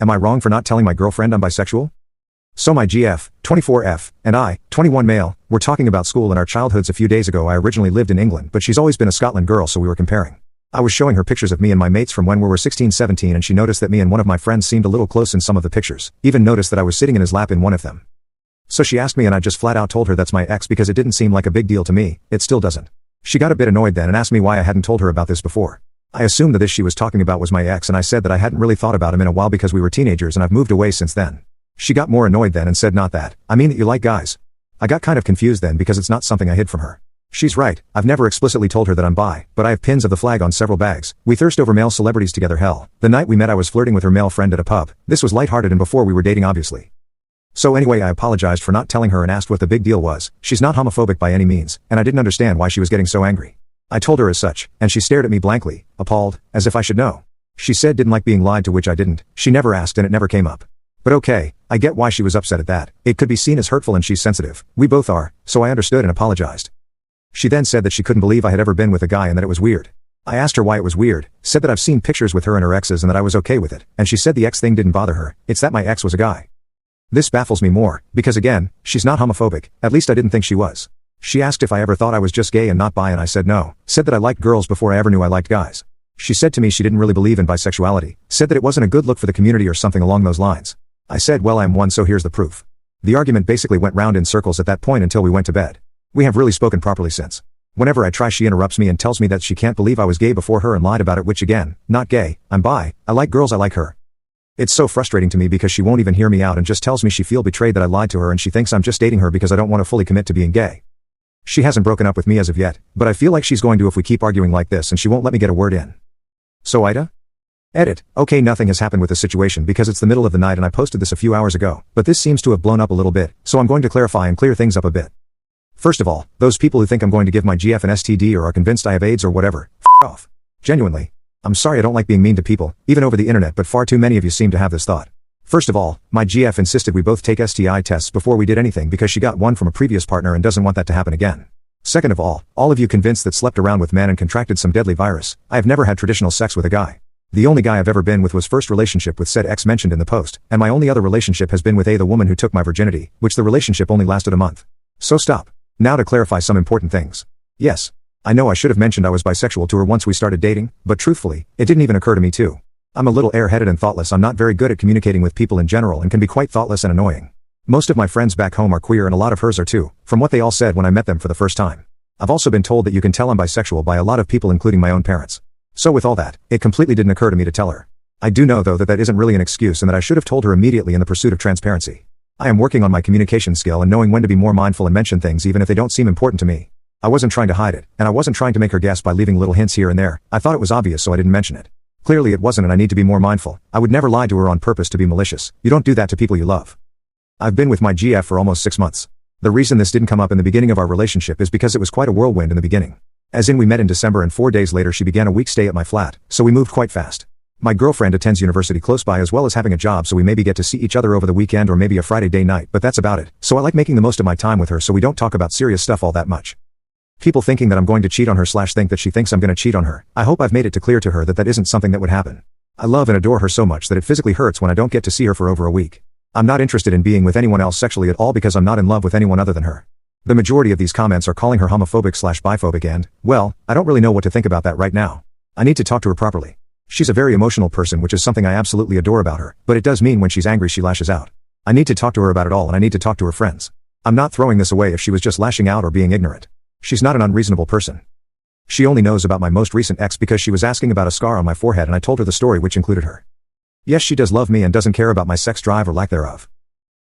Am I wrong for not telling my girlfriend I'm bisexual? So my GF, 24F, and I, 21 male, were talking about school and our childhoods a few days ago. I originally lived in England, but she's always been a Scotland girl, so we were comparing. I was showing her pictures of me and my mates from when we were 16, 17, and she noticed that me and one of my friends seemed a little close in some of the pictures, even noticed that I was sitting in his lap in one of them. So she asked me and I just flat out told her that's my ex because it didn't seem like a big deal to me. It still doesn't. She got a bit annoyed then and asked me why I hadn't told her about this before. I assumed that this she was talking about was my ex, and I said that I hadn't really thought about him in a while because we were teenagers and I've moved away since then. She got more annoyed then and said, not that. I mean that you like guys. I got kind of confused then because it's not something I hid from her. She's right, I've never explicitly told her that I'm bi, but I have pins of the flag on several bags. We thirst over male celebrities together. Hell, the night we met I was flirting with her male friend at a pub. This was lighthearted and before we were dating obviously. So anyway, I apologized for not telling her and asked what the big deal was. She's not homophobic by any means, and I didn't understand why she was getting so angry. I told her as such, and she stared at me blankly, appalled, as if I should know. She said didn't like being lied to, which I didn't. She never asked and it never came up. But okay, I get why she was upset at that. It could be seen as hurtful and she's sensitive. We both are, so I understood and apologized. She then said that she couldn't believe I had ever been with a guy and that it was weird. I asked her why it was weird, said that I've seen pictures with her and her exes and that I was okay with it, and she said the ex thing didn't bother her, it's that my ex was a guy. This baffles me more, because again, she's not homophobic, at least I didn't think she was. She asked if I ever thought I was just gay and not bi and I said no, said that I liked girls before I ever knew I liked guys. She said to me she didn't really believe in bisexuality, said that it wasn't a good look for the community or something along those lines. I said well I'm one, so here's the proof. The argument basically went round in circles at that point until we went to bed. We have really spoken properly since. Whenever I try she interrupts me and tells me that she can't believe I was gay before her and lied about it, which again, not gay, I'm bi, I like girls, I like her. It's so frustrating to me because she won't even hear me out and just tells me she feel betrayed that I lied to her and she thinks I'm just dating her because I don't want to fully commit to being gay. She hasn't broken up with me as of yet, but I feel like she's going to if we keep arguing like this and she won't let me get a word in. So AITA? Edit. Okay, nothing has happened with the situation because it's the middle of the night and I posted this a few hours ago, but this seems to have blown up a little bit, so I'm going to clarify and clear things up a bit. First of all, those people who think I'm going to give my GF an STD or are convinced I have AIDS or whatever, f*** off. Genuinely. I'm sorry, I don't like being mean to people, even over the internet, but far too many of you seem to have this thought. First of all, my GF insisted we both take STI tests before we did anything because she got one from a previous partner and doesn't want that to happen again. Second of all of you convinced that slept around with men and contracted some deadly virus. I have never had traditional sex with a guy. The only guy I've ever been with was first relationship with said ex mentioned in the post, and my only other relationship has been with the woman who took my virginity, which the relationship only lasted a month. So stop. Now to clarify some important things. Yes. I know I should have mentioned I was bisexual to her once we started dating, but truthfully, it didn't even occur to me too. I'm a little airheaded and thoughtless. I'm not very good at communicating with people in general and can be quite thoughtless and annoying. Most of my friends back home are queer and a lot of hers are too, from what they all said when I met them for the first time. I've also been told that you can tell I'm bisexual by a lot of people including my own parents. So with all that, it completely didn't occur to me to tell her. I do know though that that isn't really an excuse and that I should have told her immediately in the pursuit of transparency. I am working on my communication skill and knowing when to be more mindful and mention things even if they don't seem important to me. I wasn't trying to hide it, and I wasn't trying to make her guess by leaving little hints here and there. I thought it was obvious so I didn't mention it. Clearly it wasn't and I need to be more mindful. I would never lie to her on purpose to be malicious. You don't do that to people you love. I've been with my GF for almost 6 months. The reason this didn't come up in the beginning of our relationship is because it was quite a whirlwind in the beginning. As in we met in December and 4 days later she began a week stay at my flat, so we moved quite fast. My girlfriend attends university close by as well as having a job, so we maybe get to see each other over the weekend or maybe a Friday day night, but that's about it. So I like making the most of my time with her so we don't talk about serious stuff all that much. People thinking that I'm going to cheat on her / think that she thinks I'm going to cheat on her. I hope I've made it clear to her that that isn't something that would happen. I love and adore her so much that it physically hurts when I don't get to see her for over a week. I'm not interested in being with anyone else sexually at all because I'm not in love with anyone other than her. The majority of these comments are calling her homophobic / biphobic and, well, I don't really know what to think about that right now. I need to talk to her properly. She's a very emotional person, which is something I absolutely adore about her, but it does mean when she's angry she lashes out. I need to talk to her about it all and I need to talk to her friends. I'm not throwing this away if she was just lashing out or being ignorant. She's not an unreasonable person. She only knows about my most recent ex because she was asking about a scar on my forehead and I told her the story which included her. Yes, she does love me and doesn't care about my sex drive or lack thereof.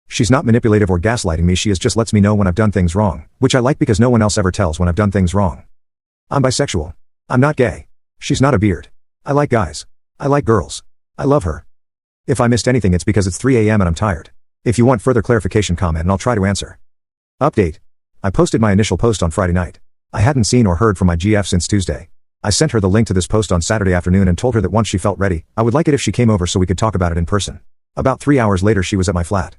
She's not manipulative or gaslighting me, she just lets me know when I've done things wrong, which I like because no one else ever tells when I've done things wrong. I'm bisexual. I'm not gay. She's not a beard. I like guys. I like girls. I love her. If I missed anything it's because it's 3 a.m. and I'm tired. If you want further clarification, comment and I'll try to answer. Update. I posted my initial post on Friday night. I hadn't seen or heard from my GF since Tuesday. I sent her the link to this post on Saturday afternoon and told her that once she felt ready, I would like it if she came over so we could talk about it in person. About 3 hours later she was at my flat.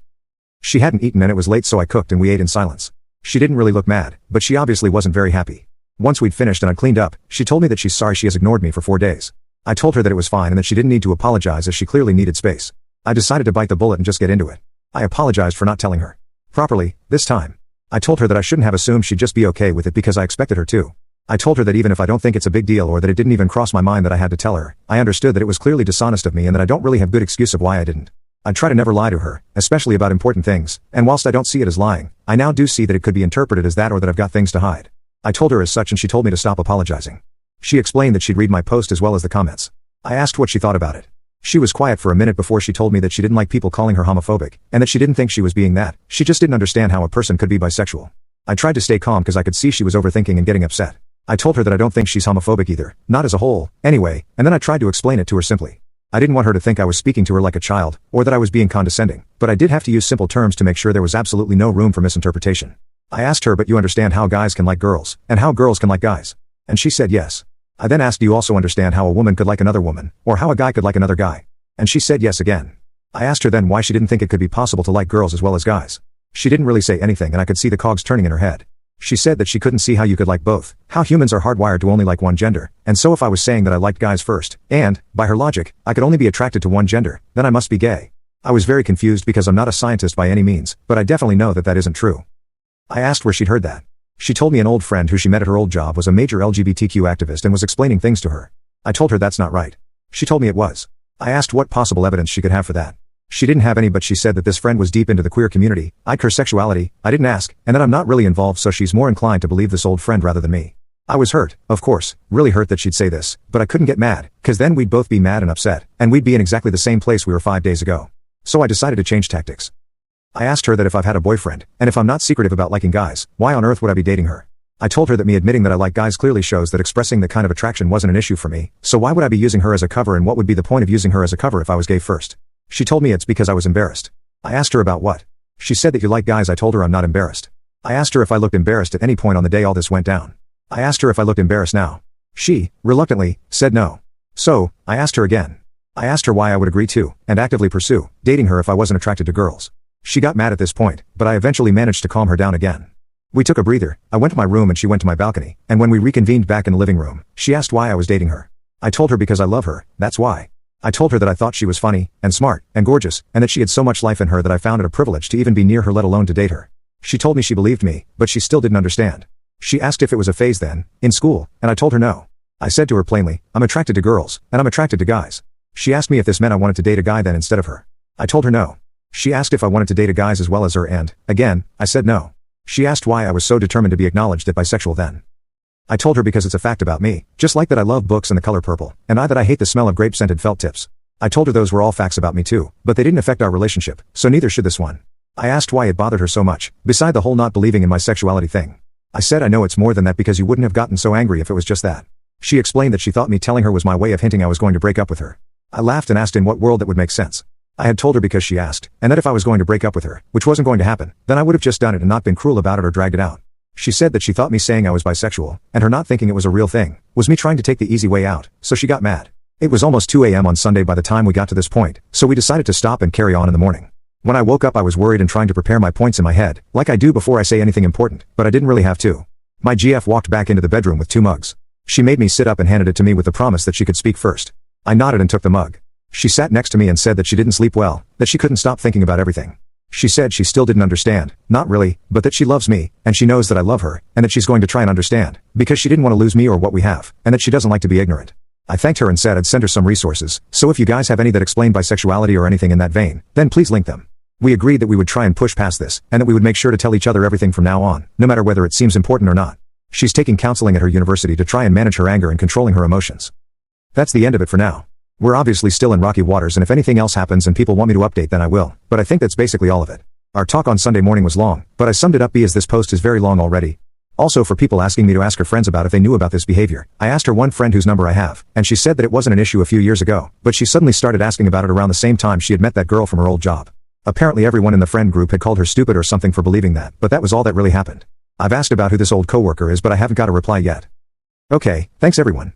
She hadn't eaten and it was late so I cooked and we ate in silence. She didn't really look mad, but she obviously wasn't very happy. Once we'd finished and I'd cleaned up, she told me that she's sorry she has ignored me for 4 days. I told her that it was fine and that she didn't need to apologize as she clearly needed space. I decided to bite the bullet and just get into it. I apologized for not telling her properly this time. I told her that I shouldn't have assumed she'd just be okay with it because I expected her to. I told her that even if I don't think it's a big deal or that it didn't even cross my mind that I had to tell her, I understood that it was clearly dishonest of me and that I don't really have good excuse of why I didn't. I try to never lie to her, especially about important things, and whilst I don't see it as lying, I now do see that it could be interpreted as that or that I've got things to hide. I told her as such and she told me to stop apologizing. She explained that she'd read my post as well as the comments. I asked what she thought about it. She was quiet for a minute before she told me that she didn't like people calling her homophobic, and that she didn't think she was being that, she just didn't understand how a person could be bisexual. I tried to stay calm because I could see she was overthinking and getting upset. I told her that I don't think she's homophobic either, not as a whole, anyway, and then I tried to explain it to her simply. I didn't want her to think I was speaking to her like a child, or that I was being condescending, but I did have to use simple terms to make sure there was absolutely no room for misinterpretation. I asked her, but you understand how guys can like girls, and how girls can like guys? And she said yes. I then asked, do you also understand how a woman could like another woman, or how a guy could like another guy? And she said yes again. I asked her then why she didn't think it could be possible to like girls as well as guys. She didn't really say anything and I could see the cogs turning in her head. She said that she couldn't see how you could like both, how humans are hardwired to only like one gender, and so if I was saying that I liked guys first, and, by her logic, I could only be attracted to one gender, then I must be gay. I was very confused because I'm not a scientist by any means, but I definitely know that that isn't true. I asked where she'd heard that. She told me an old friend who she met at her old job was a major LGBTQ activist and was explaining things to her. I told her that's not right. She told me it was. I asked what possible evidence she could have for that. She didn't have any, but she said that this friend was deep into the queer community, I'd her sexuality, I didn't ask, and that I'm not really involved, so she's more inclined to believe this old friend rather than me. I was hurt, of course, really hurt that she'd say this, but I couldn't get mad, cause then we'd both be mad and upset, and we'd be in exactly the same place we were 5 days ago. So I decided to change tactics. I asked her that if I've had a boyfriend, and if I'm not secretive about liking guys, why on earth would I be dating her? I told her that me admitting that I like guys clearly shows that expressing that kind of attraction wasn't an issue for me, so why would I be using her as a cover, and what would be the point of using her as a cover if I was gay first? She told me it's because I was embarrassed. I asked her about what. She said that you like guys. I told her I'm not embarrassed. I asked her if I looked embarrassed at any point on the day all this went down. I asked her if I looked embarrassed now. She, reluctantly, said no. So, I asked her again. I asked her why I would agree to, and actively pursue, dating her if I wasn't attracted to girls. She got mad at this point, but I eventually managed to calm her down again. We took a breather, I went to my room and she went to my balcony, and when we reconvened back in the living room, she asked why I was dating her. I told her because I love her, that's why. I told her that I thought she was funny, and smart, and gorgeous, and that she had so much life in her that I found it a privilege to even be near her, let alone to date her. She told me she believed me, but she still didn't understand. She asked if it was a phase then, in school, and I told her no. I said to her plainly, I'm attracted to girls, and I'm attracted to guys. She asked me if this meant I wanted to date a guy then instead of her. I told her no. She asked if I wanted to date a guys as well as her, and, again, I said no. She asked why I was so determined to be acknowledged as bisexual then. I told her because it's a fact about me, just like that I love books and the color purple, and that I hate the smell of grape-scented felt tips. I told her those were all facts about me too, but they didn't affect our relationship, so neither should this one. I asked why it bothered her so much, beside the whole not believing in my sexuality thing. I said I know it's more than that because you wouldn't have gotten so angry if it was just that. She explained that she thought me telling her was my way of hinting I was going to break up with her. I laughed and asked in what world that would make sense. I had told her because she asked, and that if I was going to break up with her, which wasn't going to happen, then I would have just done it and not been cruel about it or dragged it out. She said that she thought me saying I was bisexual, and her not thinking it was a real thing, was me trying to take the easy way out, so she got mad. It was almost 2 a.m. on Sunday by the time we got to this point, so we decided to stop and carry on in the morning. When I woke up I was worried and trying to prepare my points in my head, like I do before I say anything important, but I didn't really have to. My GF walked back into the bedroom with 2 mugs. She made me sit up and handed it to me with the promise that she could speak first. I nodded and took the mug. She sat next to me and said that she didn't sleep well, that she couldn't stop thinking about everything. She said she still didn't understand, not really, but that she loves me, and she knows that I love her, and that she's going to try and understand, because she didn't want to lose me or what we have, and that she doesn't like to be ignorant. I thanked her and said I'd send her some resources, so if you guys have any that explain bisexuality or anything in that vein, then please link them. We agreed that we would try and push past this, and that we would make sure to tell each other everything from now on, no matter whether it seems important or not. She's taking counseling at her university to try and manage her anger and controlling her emotions. That's the end of it for now. We're obviously still in rocky waters, and if anything else happens and people want me to update then I will, but I think that's basically all of it. Our talk on Sunday morning was long, but I summed it up as this post is very long already. Also, for people asking me to ask her friends about if they knew about this behavior, I asked her one friend whose number I have, and she said that it wasn't an issue a few years ago, but she suddenly started asking about it around the same time she had met that girl from her old job. Apparently everyone in the friend group had called her stupid or something for believing that, but that was all that really happened. I've asked about who this old coworker is, but I haven't got a reply yet. Okay, thanks everyone.